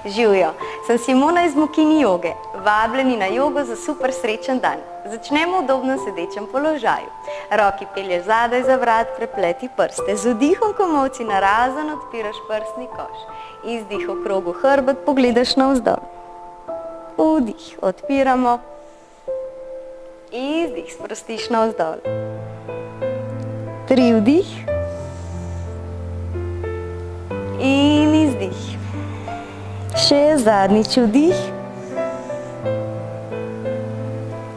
Živijo, sem Simona iz Mokini joge, vabljeni na jogo za super srečen dan. Začnemo v udobnem sedečem položaju. Roki pelješ zadaj za vrat, prepleti prste. Z vdihom komolci narazen odpiraš prsni koš. Izdih okrogu hrbet, pogledaš navzdol. Vdih, odpiramo. Izdih, sprostiš navzdol. 3 vdih. In izdih. Še zadnjič vdih.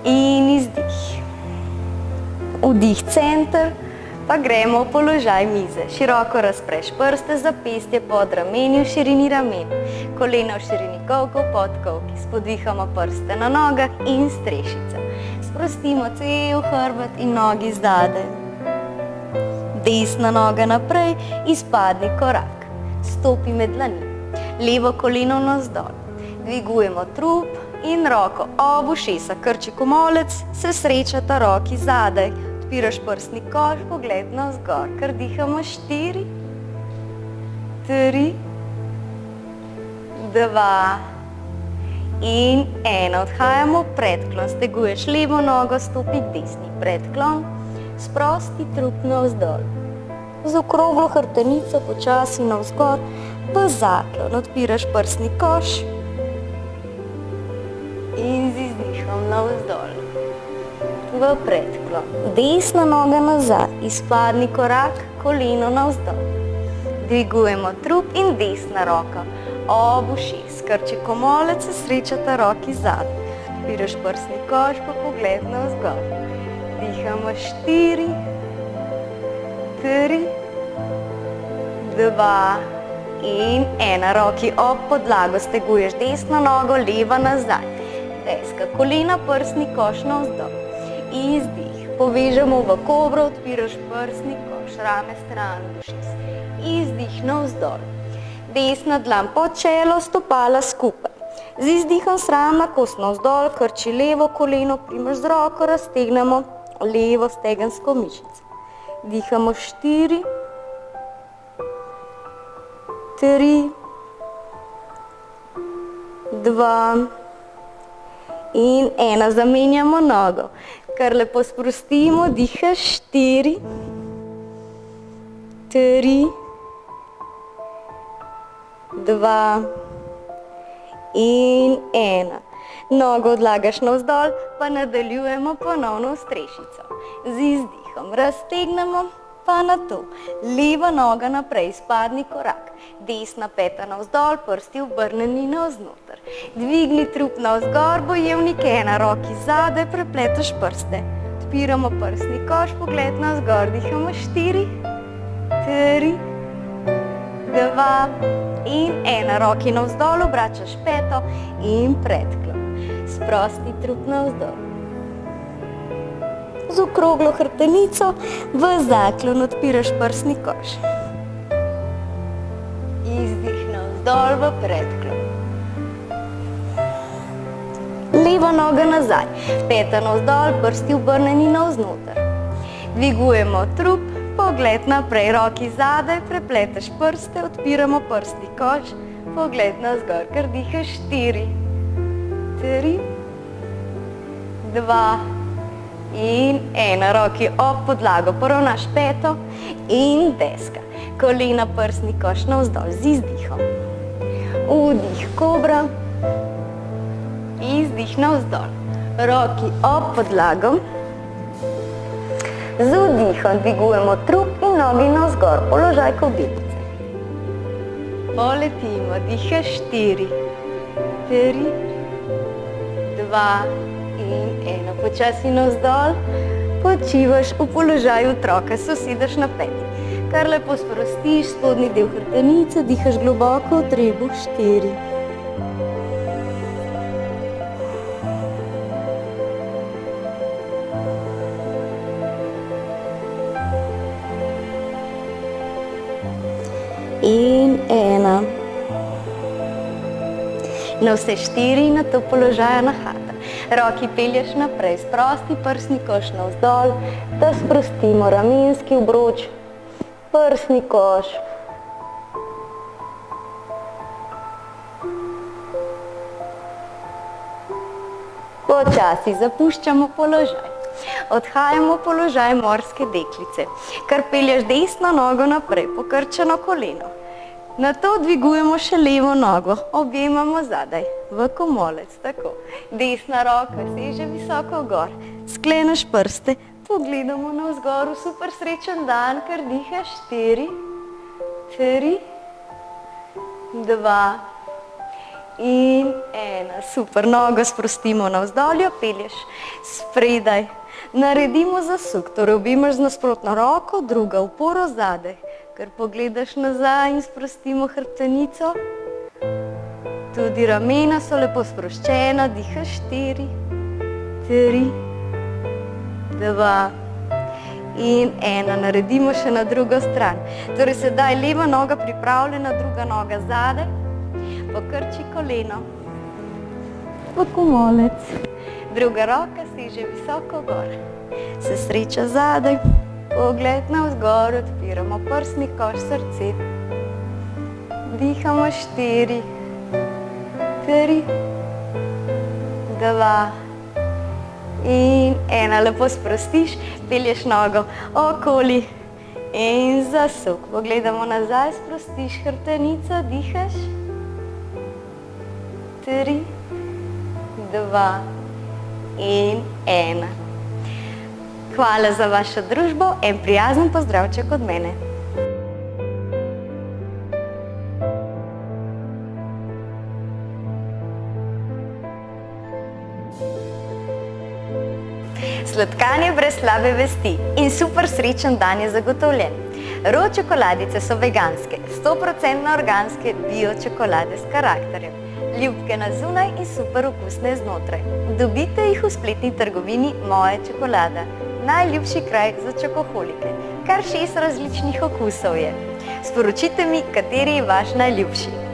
In izdih. Vdih center, pa gremo v položaj mize. Široko razpreš prste, zapestje pod rameni v širini ramen. Kolena v širini kolkov, podkolki. Spodvihamo prste na nogah in strešica. Sprostimo cel hrbet in nogi zdadaj. Desna noga naprej, izpadni korak. Stopi med dlani. Levo koleno navzdol. Dvigujemo trup in roko ob ušesa. Krči komolec, se srečata roki zadaj. Odpiraš prsni koš, pogled navzgor. Kar dihamo 4, 3, 2 in 1. Odhajamo v predklon. Steguješ levo nogo, stopi k desni. Predklon, sprosti trup navzdol. Z okroglo hrbtenico počasi navzgor, v zaklon. Odpiraš prsni koš in z izdihom navzdol. V predklon. Desna noga nazaj, izpadni korak, koleno navzdol. Dvigujemo trup in desna roka ob ušes. Krči komolec, se srečata roki zadaj. Odpiraš prsni koš, pa pogled navzgor. Dihamo 4, 3, 2 in 1. Roki ob podlago, steguješ desno nogo, leva nazaj. Deska, kolena, prsni koš navzdol. Izdih, povežemo v kobro, odpiraš prsni koš, rame stran ušes. Izdih navzdol. Desna dlan pod čelo, stopala skupaj. Z izdihom sramna kost navzdol, krči levo koleno, primaš z roko, raztegnemo levo stegensko mišico. Dihamo 4, 3, 2 in 1. Zamenjamo nogo. Kar lepo sprostimo, dihaš 4, 3, 2 in 1. Nogo odlagaš navzdol, pa nadaljujemo ponovno v strešico. Z izdihom raztegnemo, pa na to. Leva noga naprej, izpadni korak. Desna peta navzdol, prsti obrnjeni navznoter. Dvigni trup navzgor, bojevnik 1, roki zadaj, prepletaš prste. Odpiramo prsni koš, pogled navzgor, dihamo 4, 3, 2 in 1. Roki navzdol, obračaš peto in predklon. Sprosti trup navzdol. Z okroglo hrbtenico v zaklon odpiraš prsni koš. Izdih navzdol v predklon. Leva noga nazaj, peta navzdol, prsti obrnjeni navznoter. Dvigujemo trup, pogled naprej, roki zadaj, prepletaš prste, odpiramo prsni koš, pogled navzgor, kar dihaš 4, 3, 2 in 1. Roki ob podlago, poravnaš peto in deska. Kolena, prsni koš navzdol z izdihom. Vdih kobra, izdih navzdol. Roki ob podlago. Z vdihom dvigujemo trup in nogi navzgor, položaj kobilice. Poletimo, dihaš 4, 3, 2 in 1. Počasi navzdol, počivaš v položaju otroka, se usedeš na peti. Kar lepo sprostiš spodnji del hrbtenice, dihaš globoko v trebuh 4. In 1. Na vse 4 na to položaja nahata. Roki pelješ naprej, sprosti prsni koš navzdol, da sprostimo ramenski obroč, prsni koš. Počasi zapuščamo položaj. Odhajamo v položaj morske deklice, kar pelješ desno nogo naprej, pokrčeno koleno. Nato dvigujemo še levo nogo, objemamo zadaj, v komolec, tako. Desna roka seže visoko gor, skleneš prste, pogledamo navzgor, super srečen dan, ker dihaš, 4, 3, 2 in 1. Super, nogo sprostimo navzdol, jo pelješ spredaj. Naredimo zasuk, torej objemaš z nasprotno roko, druga oporo zadaj, ker pogledaš nazaj in sprostimo hrbtenico. Tudi ramena so lepo sproščena, dihaš, 4, 3, 2 in 1. Naredimo še na drugo stran. Torej sedaj leva noga pripravljena, druga noga zadaj, pokrči koleno, v komolec. Druga roka seže visoko gor, se sreča zadaj, pogled navzgor, odpiramo prsni koš, srce. Dihamo, 4, 3, 2 in 1. Lepo sprostiš, pelješ nogo okoli in zasuk. Pogledamo nazaj, sprostiš hrbtenico, dihaš, 3, 2 in 1. Hvala za vašo družbo, en prijazen pozdravček od mene. Sladkanje brez slabe vesti in super srečen dan je zagotovljen. Raw čokoladice so veganske, 100% organske bio čokolade s karakterjem. Ljubke na zunaj in super okusne znotraj. Dobite jih v spletni trgovini Moja čokolada. Najljubši kraj za čokoholike. Kar 6 različnih okusov je. Sporočite mi, kateri je vaš najljubši.